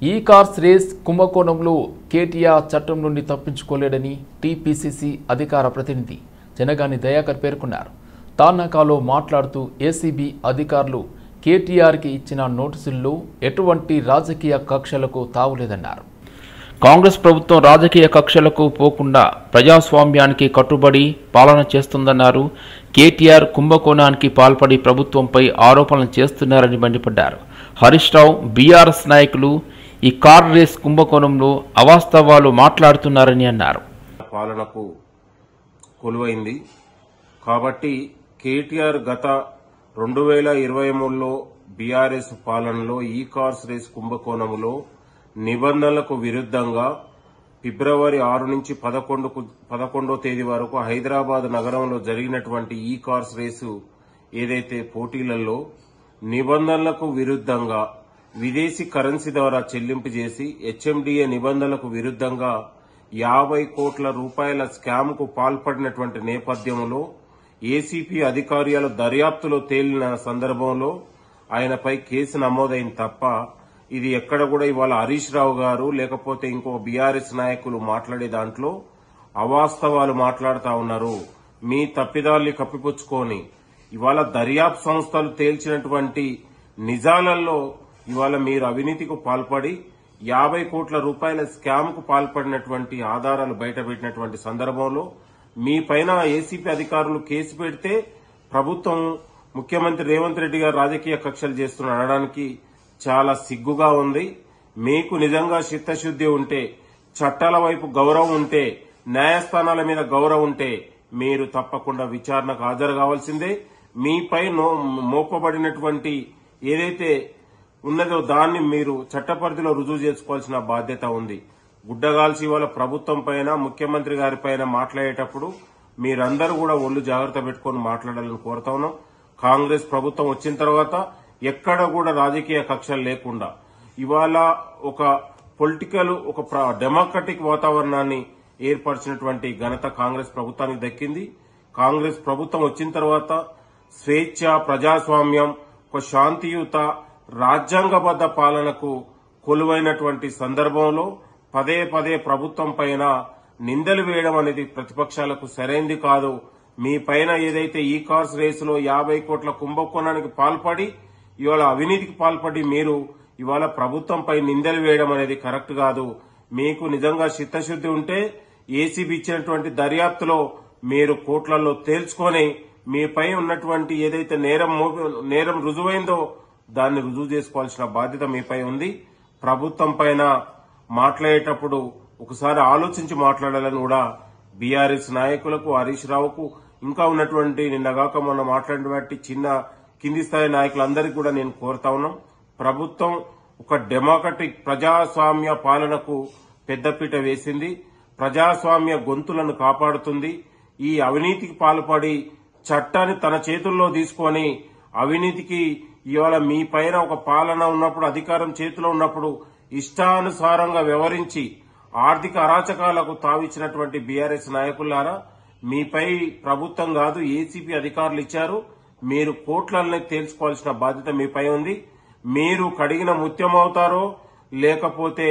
ఈ cars race కుంభకోణంలో కేటీఆర్ చట్టం నుండి తప్పించుకోలేడని టీపీసీసీ అధికార ప్రతినిధి జనగాని దయాకర్ పేర్కొన్నారు. తార్నాకలో మాట్లాడుతూ ఏసీబీ అధికారులు కేటీఆర్కి ఇచ్చిన నోటీసుల్లో ఎటువంటి రాజకీయ కక్షలకు తావులేదన్నారు. కాంగ్రెస్ ప్రభుత్వం రాజకీయ కక్షలకు పోకుండా ప్రజాస్వామ్యానికి కట్టుబడి పాలన చేస్తుందన్నారు. కేటీఆర్ కుంభకోణానికి పాల్పడి ప్రభుత్వంపై ఆరోపణలు చేస్తున్నారని మండిపడ్డారు. హరీష్ రావు బీఆర్ఎస్ నాయకులు ఈ కార్ రేస్ కుంభకోణంలో అవాస్తవాలు మాట్లాడుతున్నారని అన్నారు. పాలనకు కొలువైంది కాబట్టి కేటీఆర్ గత 2023లో బీఆర్ఎస్ పాలనలో ఈ కార్స్ రేస్ కుంభకోణంలో నిబంధనలకు విరుద్ధంగా ఫిబ్రవరి 6 నుంచి 11వ తేదీ వరకు హైదరాబాద్ నగరంలో జరిగినటువంటి ఈ కార్స్ రేసు ఏదైతే పోటీలలో నిబంధనలకు విరుద్ధంగా విదేశీ కరెన్సీ ద్వారా చెల్లింపు చేసి హెచ్ఎండిఏ నిబంధనలకు విరుద్ధంగా 50 కోట్ల రూపాయల స్కామ్ కు పాల్పడినటువంటి నేపథ్యంలో ఏసీపీ అధికారుల దర్యాప్తులో తేలిన సందర్భంలో ఆయనపై కేసు నమోదైంది తప్ప ఇది ఎక్కడ కూడా ఇవాళ హరీష్ రావు గారు లేకపోతే ఇంకో బీఆర్ఎస్ నాయకులు మాట్లాడే దాంట్లో అవాస్తవాలు మాట్లాడుతా ఉన్నారు. మీ తప్పిదాల్ని కప్పిపుచ్చుకొని ఇవాళ దర్యాప్తు సంస్థలు తేల్చినటువంటి నిజాలలో ఇవాళ మీరు అవినీతికి పాల్పడి 50 కోట్ల రూపాయల స్కామ్ కు పాల్పడినటువంటి ఆధారాలు బయటపెట్టినటువంటి సందర్భంలో మీ పైన ఏసీపీ అధికారులు కేసు పెడితే ప్రభుత్వం ముఖ్యమంత్రి రేవంత్ రెడ్డి గారు రాజకీయ కక్షలు చేస్తున్న అనడానికి చాలా సిగ్గుగా ఉంది. మీకు నిజంగా చిత్తశుద్ది ఉంటే, చట్టాల వైపు గౌరవం ఉంటే, న్యాయస్థానాల మీద గౌరవం ఉంటే మీరు తప్పకుండా విచారణకు హాజరు కావాల్సిందే. మీపై మోపబడినటువంటి ఏదైతే ఉన్నదో దాన్ని మీరు చట్టపరిధిలో రుజువు చేసుకోవాల్సిన బాధ్యత ఉంది. గుడ్డగాల్చి వాళ్ళ ప్రభుత్వం పైన ముఖ్యమంత్రి గారి పైన మాట్లాడేటప్పుడు మీరందరూ కూడా ఒళ్ళు జాగ్రత్త పెట్టుకుని మాట్లాడాలని కోరుతా ఉన్నాం. కాంగ్రెస్ ప్రభుత్వం వచ్చిన తర్వాత ఎక్కడ కూడా రాజకీయ కక్షలు లేకుండా ఇవాళ ఒక పొలిటికల్ ఒక డెమోక్రటిక్ వాతావరణాన్ని ఏర్పరిచినటువంటి ఘనత కాంగ్రెస్ ప్రభుత్వానికి దక్కింది. కాంగ్రెస్ ప్రభుత్వం వచ్చిన తర్వాత స్వేచ్ఛ, ప్రజాస్వామ్యం, ఒక శాంతియుత రాజ్యాంగబద్ద పాలనకు కొలువైనటువంటి సందర్భంలో పదే పదే ప్రభుత్వం పైన నిందలు వేయడం అనేది ప్రతిపక్షాలకు సరైంది కాదు. మీ పైన ఏదైతే ఈ కార్స్ రేసులో 50 కోట్ల కుంభకోణానికి పాల్పడి ఇవాళ అవినీతికి పాల్పడి మీరు ఇవాళ ప్రభుత్వంపై నిందలు వేయడం అనేది కరెక్ట్ కాదు. మీకు నిజంగా చిత్తశుద్ది ఉంటే ఏసీబీ ఇచ్చినటువంటి దర్యాప్తులో మీరు కోట్లలో తేల్చుకొని మీపై ఉన్నటువంటి ఏదైతే నేరం రుజువైందో దాన్ని రుజువు చేసుకోవాల్సిన బాధ్యత మీపై ఉంది. ప్రభుత్వం పైన మాట్లాడేటప్పుడు ఒకసారి ఆలోచించి మాట్లాడాలని కూడా బీఆర్ఎస్ నాయకులకు, హరీష్ రావుకు, ఇంకా ఉన్నటువంటి నిన్నగాక మొన్న మాట్లాడినటువంటి కింది స్థాయి నాయకులందరికీ కూడా నేను కోరుతా ఉన్నాం. ప్రభుత్వం ఒక డెమోక్రటిక్ ప్రజాస్వామ్య పాలనకు పెద్దపీట వేసింది. ప్రజాస్వామ్య గొంతులను కాపాడుతుంది. ఈ అవినీతికి పాల్పడి చట్టాన్ని తన చేతుల్లో తీసుకొని అవినీతికి ఇవాళ మీ పైన ఒక పాలన ఉన్నప్పుడు, అధికారం చేతిలో ఉన్నప్పుడు ఇష్టానుసారంగా వ్యవహరించి ఆర్థిక అరాచకాలకు తావిచ్చినటువంటి బీఆర్ఎస్ నాయకులారా, మీపై ప్రభుత్వం కాదు ఏసీపీ అధికారులు ఇచ్చారు. మీరు కోట్లనే తేల్చుకోవాల్సిన బాధ్యత మీపై ఉంది. మీరు కడిగిన ముత్యం అవుతారో లేకపోతే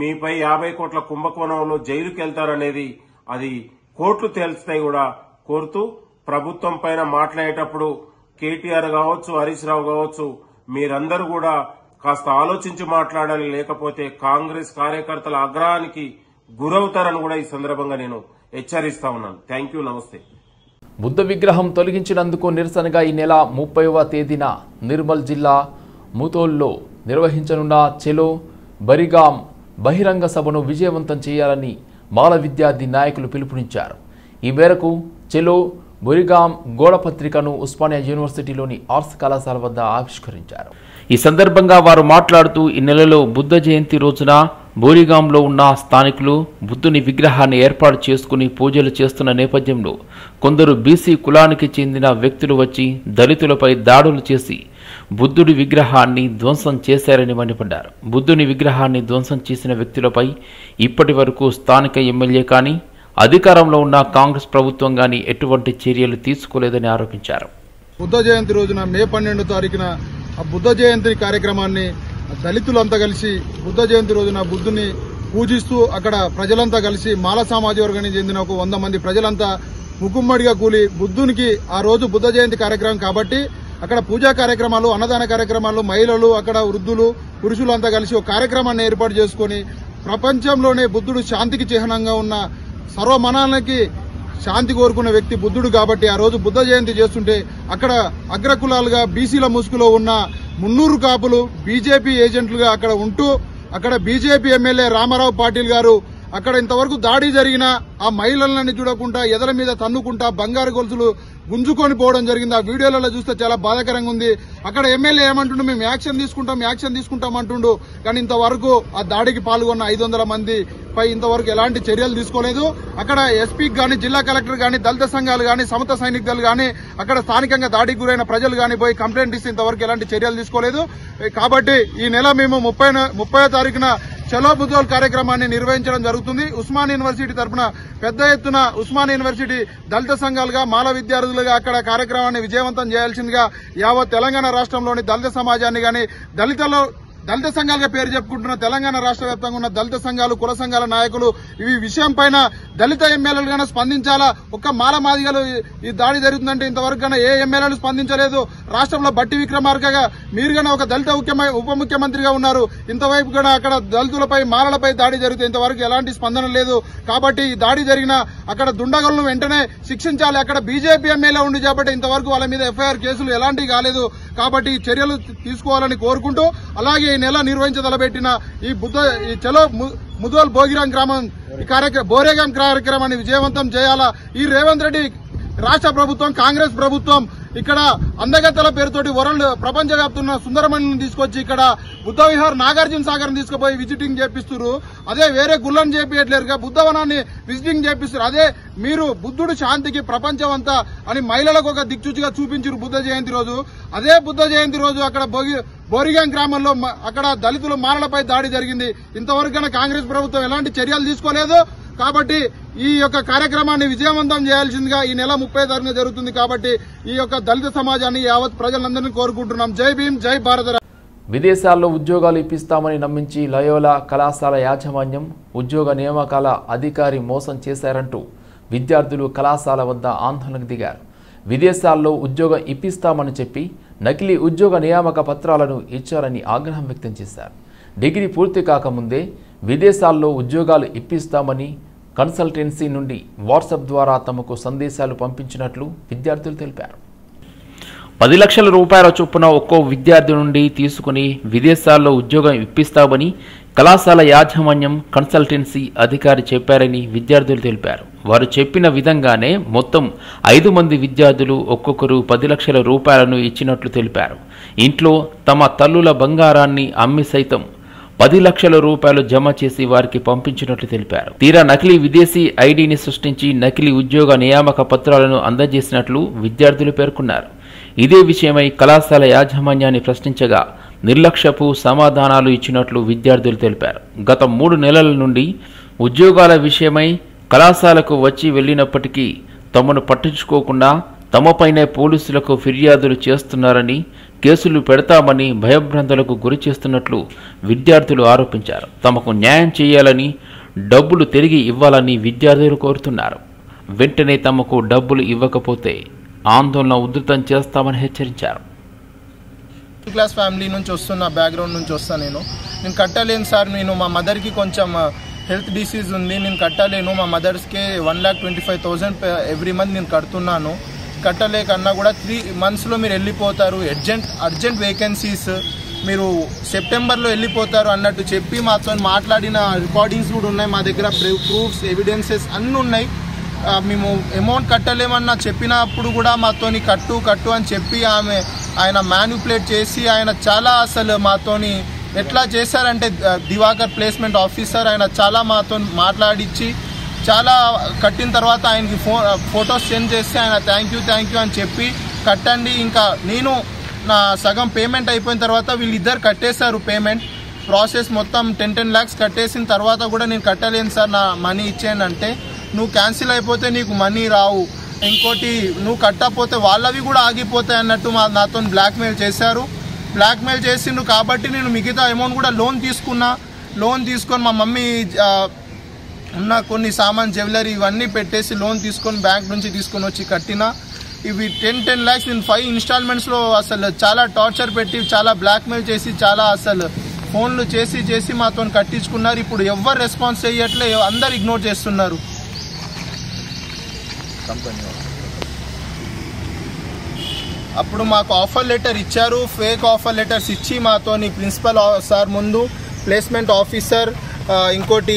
మీపై 50 కోట్ల కుంభకోణంలో జైలుకి వెళ్తారనేది అది కోర్టులు తేల్చుతాయి కూడా కోరుతూ ప్రభుత్వం పైన మాట్లాడేటప్పుడు కేటీఆర్ కావచ్చు, హరీష్ రావు కావచ్చు, మీరందరూ కూడా కాస్త ఆలోచించి మాట్లాడాలి. లేకపోతే కాంగ్రెస్ కార్యకర్తల ఆగ్రహానికి గురవుతారని కూడా ఈ సందర్భంగా నేను హెచ్చరిస్తా ఉన్నాను. థ్యాంక్ యూ, నమస్తే. బుద్ధ విగ్రహం తొలగించినందుకు నిరసనగా ఈ నెల 30వ తేదీన నిర్మల్ జిల్లా ముతోల్లో నిర్వహించనున్న చెలో బరిగాం బహిరంగ సభను విజయవంతం చేయాలని మాల విద్యార్థి నాయకులు పిలుపునిచ్చారు. ఈ మేరకు చెలో బొరిగాం గోడపత్రికను ఉస్మానియా యూనివర్సిటీలోని ఆర్ట్స్ కళాశాల వద్ద ఆవిష్కరించారు. ఈ సందర్భంగా వారు మాట్లాడుతూ ఈ నెలలో బుద్ధ జయంతి రోజున బోరిగాంలో ఉన్న స్థానికులు బుద్ధుని విగ్రహాన్ని ఏర్పాటు చేసుకుని పూజలు చేస్తున్న నేపథ్యంలో కొందరు బీసీ కులానికి చెందిన వ్యక్తులు వచ్చి దళితులపై దాడులు చేసి బుద్ధుడి విగ్రహాన్ని ధ్వంసం చేశారని మండిపడ్డారు. బుద్ధుని విగ్రహాన్ని ధ్వంసం చేసిన వ్యక్తులపై ఇప్పటి వరకు స్థానిక ఎమ్మెల్యే కానీ అధికారంలో ఉన్న కాంగ్రెస్ ప్రభుత్వం గాని ఎటువంటి చర్యలు తీసుకోలేదని ఆరోపించారు. బుద్ధ జయంతి రోజున మే 12వ తారీఖున ఆ బుద్ధ జయంతి కార్యక్రమాన్ని దళితులంతా కలిసి బుద్ధ జయంతి రోజున బుద్ధుని పూజిస్తూ అక్కడ ప్రజలంతా కలిసి మాల సామాజిక వర్గానికి చెందిన ఒక 100 మంది ప్రజలంతా ముకుమ్మడిగా కూలి బుద్ధునికి ఆ రోజు బుద్ధ జయంతి కార్యక్రమం కాబట్టి అక్కడ పూజా కార్యక్రమాలు, అన్నదాన కార్యక్రమాలు, మహిళలు, అక్కడ వృద్ధులు, పురుషులు అంతా కలిసి ఒక కార్యక్రమాన్ని ఏర్పాటు చేసుకుని ప్రపంచంలోనే బుద్ధుడు శాంతికి చిహ్నంగా ఉన్న సర్వమనాలకి శాంతి కోరుకున్న వ్యక్తి బుద్ధుడు కాబట్టి ఆ రోజు బుద్ధ జయంతి చేస్తుంటే అక్కడ అగ్రకులాలుగా బీసీల ముసుగులో ఉన్న 300 కాపులు బీజేపీ ఏజెంట్లుగా అక్కడ ఉంటూ అక్కడ బీజేపీ ఎమ్మెల్యే రామారావు పాటిల్ గారు అక్కడ ఇంతవరకు దాడి జరిగిన ఆ మహిళలని చూడకుండా ఎదల మీద తన్నుకుంటా బంగారు గొలుసులు గుంజుకొని పోవడం జరిగింది. ఆ వీడియోలలో చూస్తే చాలా బాధాకరంగా ఉంది. అక్కడ ఎమ్మెల్యే ఏమంటుండు, మేము యాక్షన్ తీసుకుంటాం అంటుండు. కానీ ఇంతవరకు ఆ దాడికి పాల్గొన్న 500 మంది పై ఇంతవరకు ఎలాంటి చర్యలు తీసుకోలేదు. అక్కడ ఎస్పీకి గానీ, జిల్లా కలెక్టర్ గానీ, దళిత సంఘాలు గానీ, సమత సైనిక దళాలు గానీ, అక్కడ స్థానికంగా దాడికి గురైన ప్రజలు గానీ పోయి కంప్లైంట్ ఇస్తే ఇంతవరకు ఎలాంటి చర్యలు తీసుకోలేదు. కాబట్టి ఈ నెల మేము 30వ తారీఖున చలో బుద్ధోల్ కార్యక్రమాన్ని నిర్వహించడం జరుగుతుంది. ఉస్మాన్ యూనివర్సిటీ తరఫున పెద్ద ఎత్తున ఉస్మాన్ యూనివర్సిటీ దళిత సంఘాలుగా, మాల విద్యార్థులుగా అక్కడ కార్యక్రమాన్ని విజయవంతం చేయాల్సిందిగా యావత్ తెలంగాణ రాష్ట్రంలోని దళిత సమాజాన్ని గాని, దళిత సంఘాలుగా పేరు చెప్పుకుంటున్న తెలంగాణ రాష్ట్ర వ్యాప్తంగా ఉన్న దళిత సంఘాలు, కుల సంఘాల నాయకులు ఈ విషయం పైన దళిత ఎమ్మెల్యేలు గానే స్పందించాలా. ఒక్క మాల మాదిగలు ఈ దాడి జరుగుతుందంటే ఇంతవరకు గానే ఏ ఎమ్మెల్యేలు స్పందించలేదు. రాష్ట్రంలో బట్టి విక్రమార్కగా మీరు గానే ఒక దళిత ఉప ముఖ్యమంత్రిగా ఉన్నారు. ఇంతవైపు కూడా అక్కడ దళితులపై, మాలలపై దాడి జరిగితే ఇంతవరకు ఎలాంటి స్పందన లేదు. కాబట్టి ఈ దాడి జరిగిన అక్కడ దుండగులను వెంటనే శిక్షించాలి. అక్కడ బీజేపీ ఎమ్మెల్యే ఉండి కాబట్టి ఇంతవరకు వాళ్ళ మీద ఎఫ్ఐఆర్ కేసులు ఎలాంటివి కాలేదు. కాబట్టి చర్యలు తీసుకోవాలని కోరుకుంటూ, అలాగే ఈ నెల నిర్వహించదలబెట్టిన ఈ చలో ముదోల్ బోగిరాం గ్రామం బోరేగాం కార్యక్రమాన్ని విజయవంతం చేయాలా. ఈ రేవంత్ రెడ్డి రాష్ట్ర ప్రభుత్వం, కాంగ్రెస్ ప్రభుత్వం ఇక్కడ అందగత్తెల పేరుతోటి ప్రపంచవ్యాప్తంగా సుందరమణిని తీసుకొచ్చి ఇక్కడ బుద్ధ విహార్, నాగార్జున సాగర్ తీసుకుపోయి విజిటింగ్ చేపిస్తున్నారు. అదే వేరే గుళ్ళని చేపియట్లేరుగా బుద్ధవనాన్ని విజిటింగ్ చేపిస్తారు. అదే మీరు బుద్ధుడు శాంతికి ప్రపంచం అంతా అని మహిళలకు ఒక దిక్సూచిగా చూపించారు బుద్ధ జయంతి రోజు. అదే బుద్ధ జయంతి రోజు అక్కడ బోరిగాం గ్రామంలో అక్కడ దళితుల మాలలపై దాడి జరిగింది. ఇంతవరకు కాంగ్రెస్ ప్రభుత్వం ఎలాంటి చర్యలు తీసుకోలేదు. కాబట్టి ఈ యొక్క కార్యక్రమాన్ని విజయవంతం చేయాల్సిందిగా ఈ నెల 30 తారీఖున జరుగుతుంది. కాబట్టి ఈ యొక్క దళిత సమాజాన్ని యావత్ ప్రజలందరినీ కోరుకుంటున్నాం. జై భీమ్, జై భారత. విదేశాల్లో ఉద్యోగాలు ఇప్పిస్తామని నమ్మించి లయోలా కళాశాల యాజమాన్యం ఉద్యోగ నియామకాల అధికారి మోసం చేశారంటూ విద్యార్థులు కళాశాల వద్ద ఆందోళనకు దిగారు. విదేశాల్లో ఉద్యోగం ఇప్పిస్తామని చెప్పి నకిలీ ఉద్యోగ నియామక పత్రాలను ఇచ్చారని ఆగ్రహం వ్యక్తం చేశారు. డిగ్రీ పూర్తి కాకముందే విదేశాల్లో ఉద్యోగాలు ఇప్పిస్తామని కన్సల్టెన్సీ నుండి వాట్సాప్ ద్వారా తమకు సందేశాలు పంపించినట్లు విద్యార్థులు తెలిపారు. 10 లక్షల రూపాయల చొప్పున ఒక్కో విద్యార్థి నుండి తీసుకుని విదేశాల్లో ఉద్యోగం ఇప్పిస్తామని కళాశాల యాజమాన్యం కన్సల్టెన్సీ అధికారి చెప్పారని విద్యార్థులు తెలిపారు. వారు చెప్పిన విధంగానే మొత్తం 5 మంది విద్యార్థులు ఒక్కొక్కరు 10 లక్షల రూపాయలను ఇచ్చినట్లు తెలిపారు. ఇంట్లో తమ తల్లుల బంగారాన్ని అమ్మి సైతం 10 లక్షల రూపాయలు జమ చేసి వారికి పంపించినట్లు తెలిపారు. తీరా నకిలీ విదేశీ ఐడిని సృష్టించి నకిలీ ఉద్యోగ నియామక పత్రాలను అందజేసినట్లు విద్యార్థులు పేర్కొన్నారు. ఇదే విషయమై కళాశాల యాజమాన్యాన్ని ప్రశ్నించగా నిర్లక్ష్యపు సమాధానాలు ఇచ్చినట్లు విద్యార్థులు తెలిపారు. గత 3 నెలల నుండి ఉద్యోగాల విషయమై కళాశాలకు వచ్చి వెళ్లినప్పటికీ తమను పట్టించుకోకుండా తమపైనే పోలీసులకు ఫిర్యాదులు చేస్తున్నారని, కేసులు పెడతామని భయభ్రాంతులకు గురి చేస్తున్నట్లు విద్యార్థులు ఆరోపించారు. తమకు న్యాయం చేయాలని, డబ్బులు తిరిగి ఇవ్వాలని విద్యార్థులు కోరుతున్నారు. వెంటనే తమకు డబ్బులు ఇవ్వకపోతే ఆందోళన ఉధృతం చేస్తామని హెచ్చరించారు. క్లాస్ ఫ్యామిలీ నుంచి వస్తున్న బ్యాక్గ్రౌండ్ నుంచి వస్తాను. నేను కట్టలేను సార్. నేను మా మదర్కి కొంచెం హెల్త్ డిసీజ్ ఉంది, నేను కట్టలేను. మా మదర్స్కి 1,25,000 ఎవ్రీ మంత్ నేను కడుతున్నాను. కట్టలేకన్నా కూడా 3 monthsలో మీరు వెళ్ళిపోతారు, అర్జెంట్ వేకెన్సీస్, మీరు సెప్టెంబర్లో వెళ్ళిపోతారు అన్నట్టు చెప్పి మాతో మాట్లాడిన రికార్డింగ్స్ కూడా ఉన్నాయి. మా దగ్గర ప్రూఫ్స్, ఎవిడెన్సెస్ అన్నీ ఉన్నాయి. మేము అమౌంట్ కట్టలేమన్నా చెప్పినప్పుడు కూడా మాతోని కట్టు అని చెప్పి ఆయన మ్యానిపులేట్ చేసి ఆయన చాలా అసలు మాతోని ఎట్లా చేశారంటే దివాకర్ ప్లేస్మెంట్ ఆఫీసర్ ఆయన చాలా మాతో మాట్లాడించి చాలా కట్టిన తర్వాత ఆయనకి ఫొటోస్ సెండ్ చేస్తే ఆయన థ్యాంక్ యూ అని చెప్పి కట్టండి. ఇంకా నేను నా సగం పేమెంట్ అయిపోయిన తర్వాత వీళ్ళిద్దరు కట్టేశారు. పేమెంట్ ప్రాసెస్ మొత్తం 10 lakhs కట్టేసిన తర్వాత కూడా నేను కట్టలేను సార్, నా మనీ ఇచ్చేయండి అంటే, నువ్వు క్యాన్సిల్ అయిపోతే నీకు మనీ రావు, ఇంకోటి నువ్వు కట్టకపోతే వాళ్ళవి కూడా ఆగిపోతాయి అన్నట్టు నాతో బ్లాక్మెయిల్ చేశారు. బ్లాక్మెయిల్ చేసిండు కాబట్టి నేను మిగతా అమౌంట్ కూడా లోన్ తీసుకొని మా మమ్మీ ఉన్న కొన్ని సామాన్ జ్యువెలరీ ఇవన్నీ పెట్టేసి లోన్ తీసుకొని బ్యాంక్ నుంచి తీసుకొని వచ్చి కట్టిన. ఇవి 10 lakhs నేను 5 ఇన్స్టాల్మెంట్స్లో అసలు చాలా టార్చర్ పెట్టి చాలా బ్లాక్మెయిల్ చేసి చాలా అసలు ఫోన్లు చేసి మాతో కట్టించుకున్నారు. ఇప్పుడు ఎవరు రెస్పాన్స్ చేయట్లే, అందరు ఇగ్నోర్ చేస్తున్నారు. అప్పుడు మాకు ఆఫర్ లెటర్ ఇచ్చారు, ఫేక్ ఆఫర్ లెటర్స్ ఇచ్చి మాతోని ప్రిన్సిపల్ సార్ ముందు ప్లేస్మెంట్ ఆఫీసర్ ఇంకోటి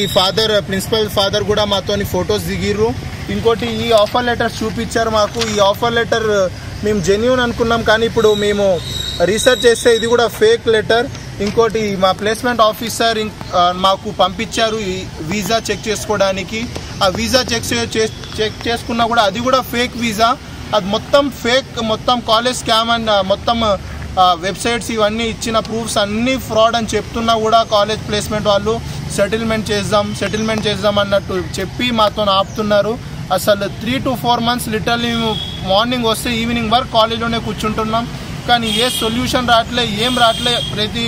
ప్రిన్సిపల్ ఫాదర్ కూడా మాతోని ఫొటోస్ దిగిర్రు. ఇంకోటి ఈ ఆఫర్ లెటర్ చూపించారు మాకు. ఈ ఆఫర్ లెటర్ మేము జెన్యూన్ అనుకున్నాం, కానీ ఇప్పుడు మేము రీసెర్చ్ చేస్తే ఇది కూడా ఫేక్ లెటర్. ఇంకోటి మా ప్లేస్మెంట్ ఆఫీసర్ మాకు పంపించారు ఈ వీసా చెక్ చేసుకోవడానికి. ఆ వీసా చెక్ చేసుకున్నా కూడా అది కూడా ఫేక్ వీసా, అది మొత్తం ఫేక్, మొత్తం కాలేజ్ స్కామ్ అండ్ మొత్తం వెబ్సైట్స్ ఇవన్నీ ఇచ్చిన ప్రూఫ్స్ అన్నీ ఫ్రాడ్ అని చెప్తున్నా కూడా కాలేజ్ ప్లేస్మెంట్ వాళ్ళు సెటిల్మెంట్ చేద్దాం అన్నట్టు చెప్పి మాతో ఆపుతున్నారు. అసలు 3 to 4 months లిటరల్లీ మేము మార్నింగ్ వస్తే ఈవినింగ్ వరకు కాలేజ్లోనే కూర్చుంటున్నాం, కానీ ఏ సొల్యూషన్ ఏం రావట్లే. ప్రతి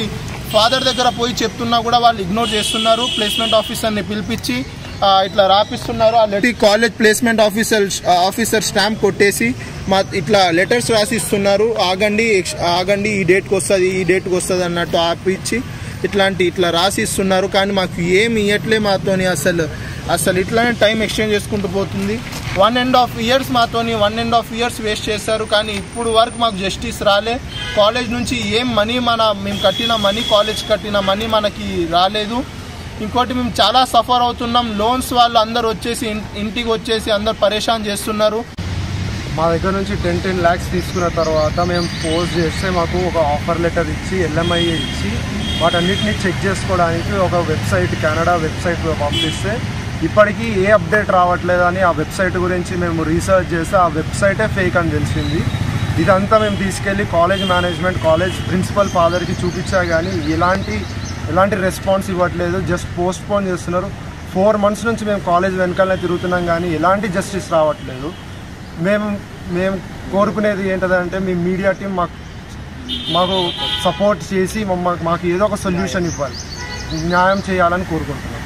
ఫాదర్ దగ్గర పోయి చెప్తున్నా కూడా వాళ్ళు ఇగ్నోర్ చేస్తున్నారు. ప్లేస్మెంట్ ఆఫీసర్ని పిలిపించి ఇట్లా రాపిస్తున్నారు. ఆ కాలేజ్ ప్లేస్మెంట్ ఆఫీసర్ స్టాంప్ కొట్టేసి ఇట్లా లెటర్స్ రాసిస్తున్నారు. ఆగండి ఈ డేట్కి వస్తుంది అన్నట్టు ఆపిచ్చి ఇట్లా రాసిస్తున్నారు. కానీ మాకు ఏమి ఇవ్వట్లే మాతోని. అసలు ఇట్లానే టైం ఎక్స్చేంజ్ చేసుకుంటూ పోతుంది. 1.5 years మాతోని 1.5 years వేస్ట్ చేశారు, కానీ ఇప్పుడు వరకు మాకు జస్టిస్ రాలే. కాలేజ్ నుంచి ఏం మనీ మేము కట్టిన మనీ, కాలేజ్ కట్టిన మనీ మనకి రాలేదు. ఇంకోటి మేము చాలా సఫర్ అవుతున్నాం. లోన్స్ వాళ్ళు అందరు వచ్చేసి ఇంటికి వచ్చేసి అందరు పరేషాన్ చేస్తున్నారు. మా దగ్గర నుంచి 10 lakhs తీసుకున్న తర్వాత మేము పోస్ట్ చేస్తే మాకు ఒక ఆఫర్ లెటర్ ఇచ్చి LMI ఇచ్చి వాటన్నిటిని చెక్ చేసుకోవడానికి ఒక వెబ్సైట్, కెనడా వెబ్సైట్ పంపిస్తే ఇప్పటికీ ఏ అప్డేట్ రావట్లేదు అని ఆ వెబ్సైట్ గురించి మేము రీసెర్చ్ చేస్తే ఆ వెబ్సైటే ఫేక్ అని తెలిసింది. ఇదంతా మేము తీసుకెళ్ళి కాలేజ్ మేనేజ్మెంట్, కాలేజ్ ప్రిన్సిపల్ ఫాదర్కి చూపించా, కానీ ఎలాంటి రెస్పాన్స్ ఇవ్వట్లేదు. జస్ట్ పోస్ట్పోన్ చేస్తున్నారు. 4 months నుంచి మేము కాలేజ్ వెనకాలనే తిరుగుతున్నాం, కానీ ఎలాంటి జస్టిస్ రావట్లేదు. మేము కోరుకునేది ఏంటంటే మీ మీడియా టీం మాకు సపోర్ట్ చేసి మాకు ఏదో ఒక సొల్యూషన్ ఇవ్వాలి, న్యాయం చేయాలని కోరుకుంటున్నాం.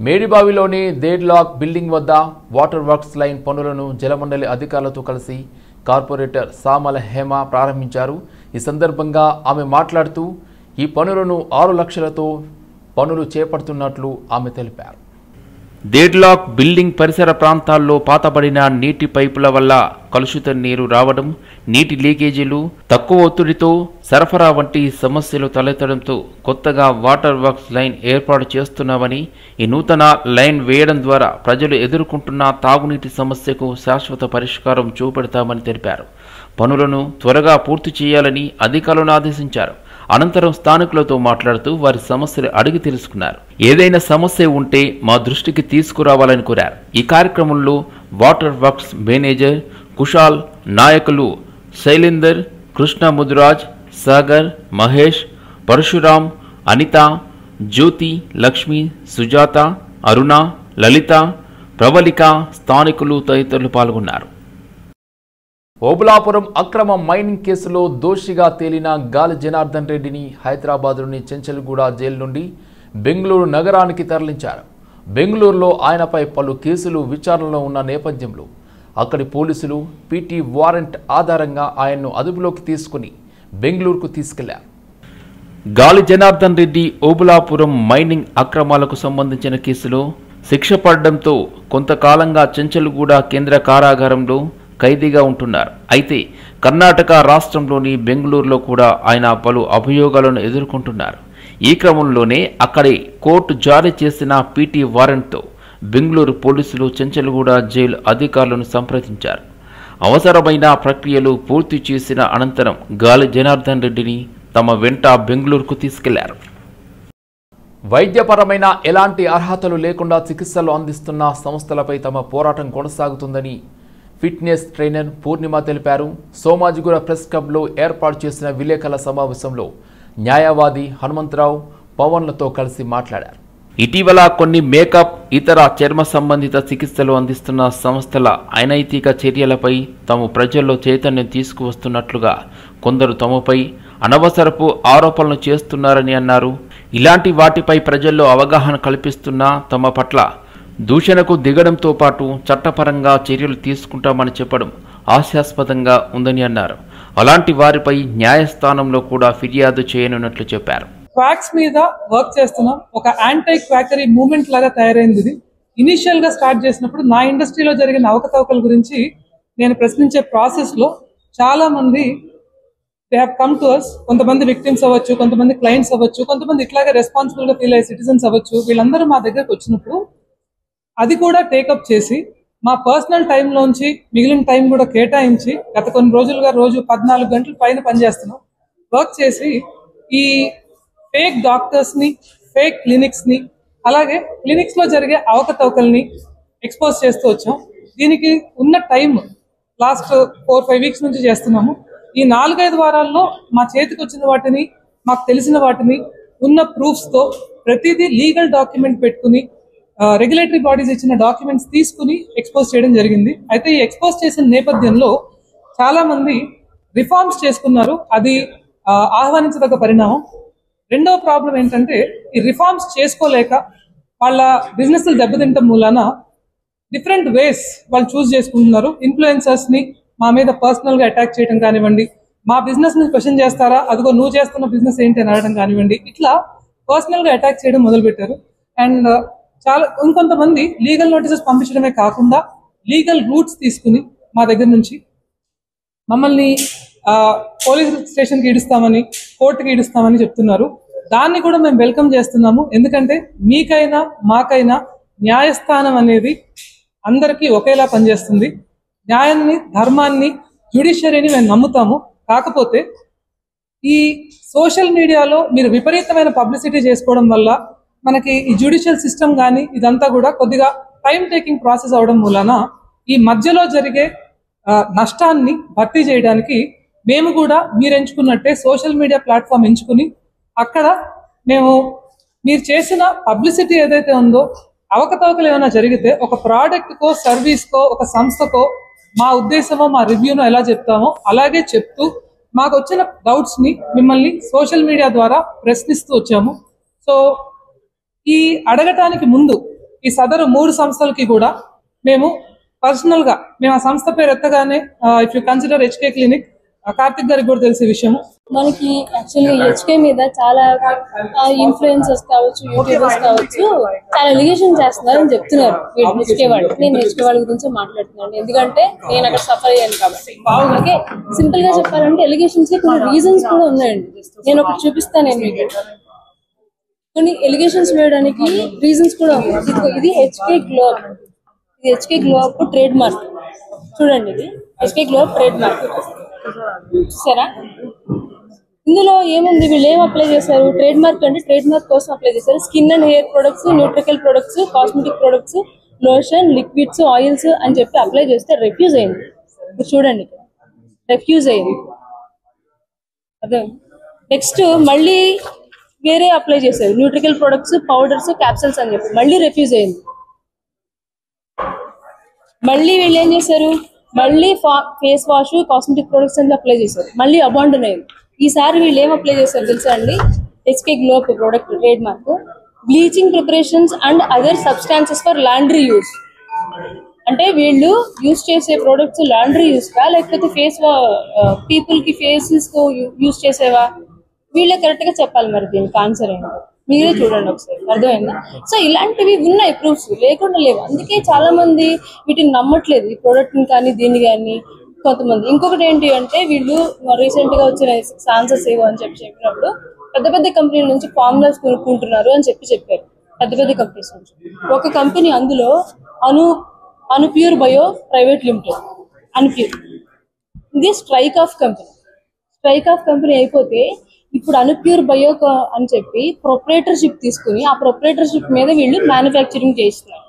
మేడిబావిలోని దేడ్లాక్ బిల్డింగ్ వద్ద వాటర్ వర్క్స్ లైన్ పనులను జలమండలి అధికారులతో కలిసి కార్పొరేటర్ సామల హేమ ప్రారంభించారు. ఈ సందర్భంగా ఆమె మాట్లాడుతూ ఈ పనులను 6 లక్షలతో పనులు చేపడుతున్నట్లు ఆమె తెలిపారు. దేడ్లాక్ బిల్డింగ్ పరిసర ప్రాంతాల్లో పాతబడిన నీటి పైపుల వల్ల కలుషిత నీరు రావడం, నీటి లీకేజీలు, తక్కువ ఒత్తిడితో సరఫరా వంటి సమస్యలు తలెత్తడంతో కొత్తగా వాటర్ వర్క్స్ లైన్ ఏర్పాటు చేస్తున్నామని, ఈ నూతన లైన్ వేయడం ద్వారా ప్రజలు ఎదుర్కొంటున్న తాగునీటి సమస్యకు శాశ్వత పరిష్కారం చూపెడతామని తెలిపారు. పనులను త్వరగా పూర్తి చేయాలని అధికారులను ఆదేశించారు. అనంతరం స్థానికులతో మాట్లాడుతూ వారి సమస్యలు అడిగి తెలుసుకున్నారు. ఏదైనా సమస్య ఉంటే మా దృష్టికి తీసుకురావాలని కోరారు. ఈ కార్యక్రమంలో వాటర్ వర్క్స్ మేనేజర్ కుషాల్, నాయకులు శైలేందర్, కృష్ణ ముదురాజ్, సాగర్, మహేష్, పరశురాం, అనిత, జ్యోతి, లక్ష్మి, సుజాత, అరుణ, లలిత, ప్రబలిక, స్థానికులు తదితరులు పాల్గొన్నారు. ఓబులాపురం అక్రమ మైనింగ్ కేసులో దోషిగా తేలిన గాలి జనార్దన్ రెడ్డిని హైదరాబాద్లోని చెంచల్గూడ జైలు నుండి బెంగళూరు నగరానికి తరలించారు. బెంగళూరులో ఆయనపై పలు కేసులు విచారణలో ఉన్న నేపథ్యంలో అక్కడి పోలీసులు పీటీ వారెంట్ ఆధారంగా ఆయన్ను అదుపులోకి తీసుకుని బెంగళూరుకు తీసుకెళ్లారు. గాలి జనార్దన్ రెడ్డి ఓబులాపురం మైనింగ్ అక్రమాలకు సంబంధించిన కేసులో శిక్ష పడడంతో కొంతకాలంగా చెంచల్గూడ కేంద్ర కారాగారంలో ఖైదీగా ఉంటున్నారు. అయితే కర్ణాటక రాష్ట్రంలోని బెంగళూరులో కూడా ఆయన పలు అభియోగాలను ఎదుర్కొంటున్నారు. ఈ క్రమంలోనే అక్కడి కోర్టు జారీ చేసిన పీటీ వారెంట్తో బెంగళూరు పోలీసులు చెంచల్గూడ జైలు అధికారులను సంప్రదించారు. అవసరమైన ప్రక్రియలు పూర్తి చేసిన అనంతరం గాలి జనార్దన్ రెడ్డిని తమ వెంట బెంగళూరుకు తీసుకెళ్లారు. వైద్యపరమైన ఎలాంటి అర్హతలు లేకుండా చికిత్సలు అందిస్తున్న సంస్థలపై తమ పోరాటం కొనసాగుతుందని ఫిట్నెస్ ట్రైనర్ పూర్ణిమ తెలిపారు. సోమాజిగూడ ప్రెస్ క్లబ్లో ఏర్పాటు చేసిన విలేకరుల సమావేశంలో న్యాయవాది హనుమంతరావు పవన్లతో కలిసి మాట్లాడారు. ఇటీవల కొన్ని మేకప్, ఇతర చర్మ సంబంధిత చికిత్సలు అందిస్తున్న సంస్థల అనైతిక చర్యలపై తాము ప్రజల్లో చైతన్యం తీసుకువస్తున్నట్లుగా కొందరు తమపై అనవసరపు ఆరోపణలు చేస్తున్నారని అన్నారు. ఇలాంటి వాటిపై ప్రజల్లో అవగాహన కల్పిస్తున్నా తమ పట్ల దూషణకు దిగడంతో పాటు చట్టపరంగా చర్యలు తీసుకుంటామని చెప్పడం హాస్యాస్పదంగా ఉందని అన్నారు. అలాంటి వారిపై న్యాయస్థానంలో కూడా ఫిర్యాదు చేయనున్నట్లు చెప్పారు. క్వాక్స్ మీద వర్క్ చేస్తున్నాం. ఒక యాంటీ క్వాకరీ మూవ్మెంట్ లాగా తయారైంది. ఇది ఇనిషియల్ గా స్టార్ట్ చేసినప్పుడు నా ఇండస్ట్రీలో జరిగిన అవకతవకల గురించి నేను ప్రశ్నించే ప్రాసెస్ లో చాలా మంది they have come to us. కొంతమంది విక్టిమ్స్ అవ్వచ్చు, కొంతమంది క్లయింట్స్ అవ్వచ్చు, కొంతమంది ఇట్లాగే రెస్పాన్సిబుల్ గా ఫీల్ అయ్యే సిటిజన్స్ అవ్వచ్చు. వీళ్ళందరూ మా దగ్గరకు వచ్చినప్పుడు అది కూడా టేకప్ చేసి మా పర్సనల్ టైంలోంచి మిగిలిన టైం కూడా కేటాయించి గత కొన్ని రోజులుగా రోజు 14 గంటల పైన పనిచేస్తున్నాం. వర్క్ చేసి ఈ ఫేక్ డాక్టర్స్ ని, ఫేక్ క్లినిక్స్ ని, అలాగే క్లినిక్స్ లో జరిగే అవకతవకల్ని ఎక్స్పోజ్ చేస్తూ వచ్చాం. దీనికి ఉన్న టైం లాస్ట్ 4-5 వీక్స్ నుంచి చేస్తున్నాము. ఈ 4-5 వారాల్లో మా చేతికి వచ్చిన వాటిని, మాకు తెలిసిన వాటిని, ఉన్న ప్రూఫ్స్ తో ప్రతిదీ లీగల్ డాక్యుమెంట్ పెట్టుకుని రెగ్యులేటరీ బాడీస్ ఇచ్చిన డాక్యుమెంట్స్ తీసుకుని ఎక్స్పోజ్ చేయడం జరిగింది. అయితే ఈ ఎక్స్పోజ్ చేసిన నేపథ్యంలో చాలా మంది రిఫార్మ్స్ చేసుకున్నారు. అది ఆహ్వానించదగ్గ పరిణామం. రెండవ ప్రాబ్లం ఏంటంటే ఈ రిఫార్మ్స్ చేసుకోలేక వాళ్ళ బిజినెస్ దెబ్బతింటం మూలాన డిఫరెంట్ వేస్ వాళ్ళు చూస్ చేసుకుంటున్నారు. ఇన్ఫ్లుయెన్సర్స్ ని మా మీద పర్సనల్ గా అటాక్ చేయడం కానివ్వండి, మా బిజినెస్ ని క్వశ్చన్ చేస్తారా, అదిగో నువ్వు చేస్తున్న బిజినెస్ ఏంటి అని అడగడం కానివ్వండి, ఇట్లా పర్సనల్ గా అటాక్ చేయడం మొదలు పెట్టారు. అండ్ చాలా ఇంకొంతమంది లీగల్ నోటీసెస్ పంపించడమే కాకుండా లీగల్ రూట్స్ తీసుకుని మా దగ్గర నుంచి మమ్మల్ని పోలీస్ స్టేషన్కి ఈడుస్తామని, కోర్టుకి ఈడుస్తామని చెప్తున్నారు. దాన్ని కూడా మేము వెల్కమ్ చేస్తున్నాము. ఎందుకంటే మీకైనా మాకైనా న్యాయస్థానం అనేది అందరికీ ఒకేలా పనిచేస్తుంది. న్యాయాన్ని, ధర్మాన్ని, జ్యుడిషియరీని మేము నమ్ముతాము. కాకపోతే ఈ సోషల్ మీడియాలో మీరు విపరీతమైన పబ్లిసిటీ చేసుకోవడం వల్ల మనకి ఈ జ్యుడిషియల్ సిస్టమ్ కానీ ఇదంతా కూడా కొద్దిగా టైం టేకింగ్ ప్రాసెస్ అవడం మూలన ఈ మధ్యలో జరిగే నష్టాన్ని భర్తీ చేయడానికి మేము కూడా మీరు ఎంచుకున్నట్టే సోషల్ మీడియా ప్లాట్ఫామ్ ఎంచుకుని అక్కడ మేము మీరు చేసిన పబ్లిసిటీ ఏదైతే ఉందో, అవకతవకలు ఏమైనా జరిగితే ఒక ప్రోడక్ట్కో, సర్వీస్కో, ఒక సంస్థకో మా ఉద్దేశమో, మా రివ్యూనో ఎలా చెప్తామో అలాగే చెప్తూ మాకు వచ్చిన డౌట్స్ని మిమ్మల్ని సోషల్ మీడియా ద్వారా ప్రశ్నిస్తూ వచ్చాము. సో ఈ అడగటానికి ముందు ఈ సదరు 3 సంస్థలకి కూడా మేము పర్సనల్ గా మేము ఆ సంస్థ పేరు ఎత్తగానే if you consider HK clinic, Karthik గారికి కూడా తెలిసే విషయం. మనకి యాక్చువల్లీ హెచ్కే మీద చాలా ఇన్ఫ్లుయెన్సర్స్ కావచ్చు, యూట్యూబర్స్ కావచ్చు, చాలా ఎలిగేషన్ చేస్తున్నారని చెప్తున్నారు హెచ్కే వాళ్ళు. నేను హెచ్కే వాళ్ళ గురించి మాట్లాడుతున్నాను ఎందుకంటే నేను అక్కడ సఫర్ అయ్యాను కాబట్టి. ఓకే, సింపుల్ గా చెప్పాలంటే ఎలిగేషన్స్ కి కొన్ని రీజన్స్ కూడా ఉన్నాయండి. నేను ఒకటి చూపిస్తాను. నేను మీకు కొన్ని ఎలిగేషన్స్ వేయడానికి రీజన్స్ కూడా ఉన్నాయి. ఇది హెచ్కే గ్లోబ్, ఇది హెచ్కే గ్లోబ్ ట్రేడ్ మార్క్. చూడండి, ఇది హెచ్కే గ్లోబ్ ట్రేడ్ మార్క్. చూసారా? ఇందులో ఏముంది, వీళ్ళు ఏం అప్లై చేశారు? ట్రేడ్ మార్క్ అంటే ట్రేడ్ మార్క్ కోసం అప్లై చేశారు. స్కిన్ అండ్ హెయిర్ ప్రొడక్ట్స్, న్యూట్రికల్ products, cosmetic products, lotion, liquids, oils అని చెప్పి అప్లై చేస్తే రిఫ్యూజ్ అయింది. ఇప్పుడు చూడండి, ఇక్కడ రిఫ్యూజ్ అయింది. అదే నెక్స్ట్ మళ్ళీ వేరే అప్లై చేశారు, న్యూట్రికల్ ప్రొడక్ట్స్, పౌడర్స్, క్యాప్సూల్స్ అని చెప్పి మళ్ళీ రిఫ్యూజ్ అయింది. మళ్ళీ వీళ్ళు ఏం చేశారు, మళ్ళీ ఫేస్ వాష్, కాస్మెటిక్ ప్రొడక్ట్స్ అని అప్లై చేశారు, మళ్ళీ అబాండన్ అయింది. ఈసారి వీళ్ళు ఏం అప్లై చేశారు తెలుసా అండి? HK globe product trademark, bleaching preparations and other substances for laundry use. అంటే వీళ్ళు యూజ్ చేసే ప్రొడక్ట్స్ లాండ్రీ యూజ్ కా, లేకపోతే పీపుల్ కి ఫేసెస్ యూజ్ చేసేవా? వీళ్ళే కరెక్ట్ గా చెప్పాలి. మరి దీనికి ఆన్సర్ ఏంటో మీరే చూడండి ఒకసారి, అర్థమైందా? సో ఇలాంటివి ఉన్నాయి, ప్రూఫ్స్ లేకుండా లేవు. అందుకే చాలా మంది వీటిని నమ్మట్లేదు, ఈ ప్రోడక్ట్ ని కానీ దీన్ని కానీ. కొంతమంది ఇంకొకటి ఏంటి అంటే, వీళ్ళు రీసెంట్ గా వచ్చిన సాన్సస్ ఏవో అని చెప్పినప్పుడు పెద్ద పెద్ద కంపెనీల నుంచి ఫార్ములాస్ కొనుక్కుంటున్నారు అని చెప్పారు. పెద్ద పెద్ద కంపెనీస్ నుంచి ఒక కంపెనీ, అందులో అనుప్యూర్ బయో ప్రైవేట్ లిమిటెడ్, అనుప్యూర్. ఇది స్ట్రైక్ ఆఫ్ కంపెనీ అయిపోతే ఇప్పుడు అనుప్యూర్ బయో అని చెప్పి ప్రొప్రైటర్షిప్ తీసుకుని ఆ ప్రొప్రైటర్షిప్ మీద వీళ్ళు మ్యానుఫ్యాక్చరింగ్ చేస్తున్నారు.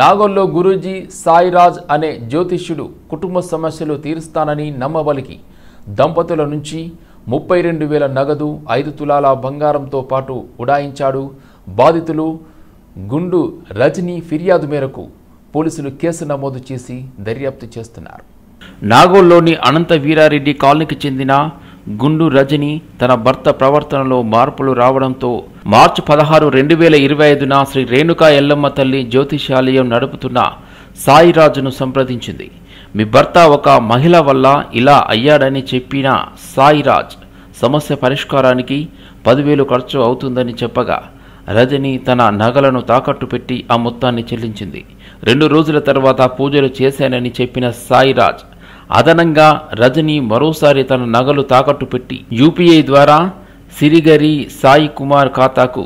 నాగోల్లో గురూజీ సాయిరాజ్ అనే జ్యోతిష్యుడు కుటుంబ సమస్యలు తీరుస్తానని నమ్మబలికి దంపతుల నుంచి 32,000 నగదు, 5 తులాల బంగారంతో పాటు ఉడాయించాడు. బాధితులు గుండు రజనీ ఫిర్యాదు మేరకు పోలీసులు కేసు నమోదు చేసి దర్యాప్తు చేస్తున్నారు. నాగోల్లోని అనంత వీరారెడ్డి కాలనీకి చెందిన గుండు రజని తన భర్త ప్రవర్తనలో మార్పులు రావడంతో మార్చి 16, 2025న శ్రీ రేణుకా ఎల్లమ్మ తల్లి జ్యోతిషాలయం నడుపుతున్న సాయిరాజును సంప్రదించింది. మీ భర్త ఒక మహిళ వల్ల ఇలా అయ్యాడని చెప్పిన సాయిరాజ్ సమస్య పరిష్కారానికి 10,000 ఖర్చు అవుతుందని చెప్పగా రజని తన నగలను తాకట్టు పెట్టి ఆ మొత్తాన్ని చెల్లించింది. 2 రోజుల తర్వాత పూజలు చేశానని చెప్పిన సాయిరాజ్ అదనంగా రజని మరోసారి తన నగలు తాకట్టు పెట్టి యూపీఐ ద్వారా సిరిగరి సాయి కుమార్ ఖాతాకు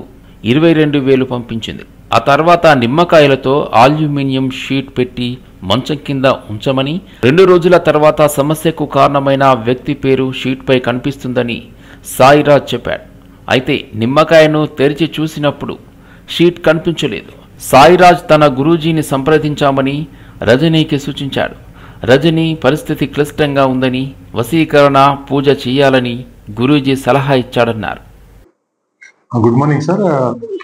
22,000 పంపించింది. ఆ తర్వాత నిమ్మకాయలతో అల్యూమినియం షీట్ పెట్టి మంచం కింద ఉంచమని, 2 రోజుల తర్వాత సమస్యకు కారణమైన వ్యక్తి పేరు షీట్పై కనిపిస్తుందని సాయిరాజ్ చెప్పాడు. అయితే నిమ్మకాయను తెరిచి చూసినప్పుడు షీట్ కనిపించలేదు. సాయిరాజ్ తన గురూజీని సంప్రదించామని రజనీకి సూచించాడు. రజనీ పరిస్థితి క్లిష్టంగా ఉందని, వశీకరణ పూజ చేయాలని గురూజీ సలహా ఇచ్చాడన్నారు. Good morning sir.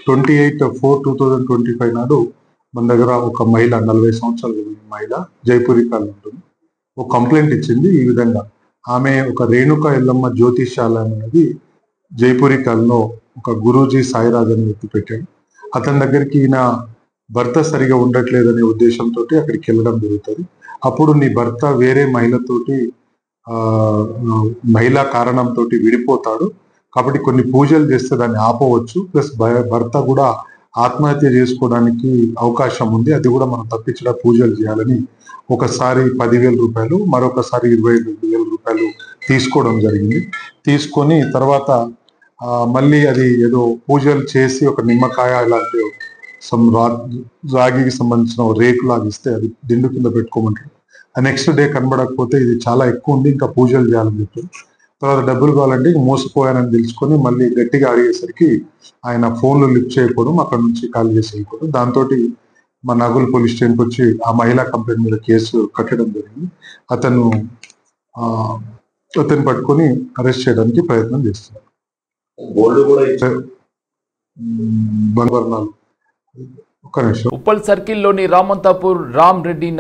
28/4/2025 నాడు మన దగ్గర ఒక మహిళ 40 సంవత్సరాల మహిళ జైపూరి కాలనీ ఉంటుంది. ఒక కంప్లైంట్ ఇచ్చింది. ఈ విధంగా ఆమె ఒక రేణుకా ఎల్లమ్మ జ్యోతిషాలయం అనేది జైపూరి కాలనీలో ఒక గురూజీ సాయిరాజ్ అని వ్యక్తి పెట్టాడు. అతని దగ్గరికి ఈయన భర్త సరిగా ఉండట్లేదనే ఉద్దేశంతో అక్కడికి వెళ్ళడం జరుగుతుంది. అప్పుడు నీ భర్త వేరే మహిళతోటి మహిళా కారణంతో విడిపోతాడు కాబట్టి కొన్ని పూజలు చేస్తే దాన్ని ఆపవచ్చు, ప్లస్ భర్త కూడా ఆత్మహత్య చేసుకోవడానికి అవకాశం ఉంది, అది కూడా మనం తప్పించడం పూజలు చేయాలని ఒకసారి 10,000 రూపాయలు, మరొకసారి 25,000 రూపాయలు తీసుకోవడం జరిగింది. తీసుకొని తర్వాత మళ్ళీ అది ఏదో పూజలు చేసి ఒక నిమ్మకాయ ఇలాంటి రాగికి సంబంధించిన రేకు లాగిస్తే అది దిండు కింద పెట్టుకోమంటారు. ఆ నెక్స్ట్ డే కనబడకపోతే ఇది చాలా ఎక్కువ ఉంది, ఇంకా పూజలు చేయాలని చెప్పారు. తర్వాత డబ్బులు కావాలంటే మోసపోయానని తెలుసుకొని మళ్ళీ గట్టిగా అడిగేసరికి ఆయన ఫోన్లు లిఫ్ట్ చేయకపోవడం, అక్కడ నుంచి కాల్ చేసి వెళ్ళిపోవడం. దాంతో మా నాగోల్ పోలీస్ స్టేషన్కి వచ్చి ఆ మహిళా కంప్లైంట్ మీద కేసు కట్టడం జరిగింది. అతను పట్టుకొని అరెస్ట్ చేయడానికి ప్రయత్నం చేస్తున్నారు. ఒక్క నిమిషం. ఉప్పల్ సర్కిల్లోని రామంతాపూర్ రామ్ రెడ్డి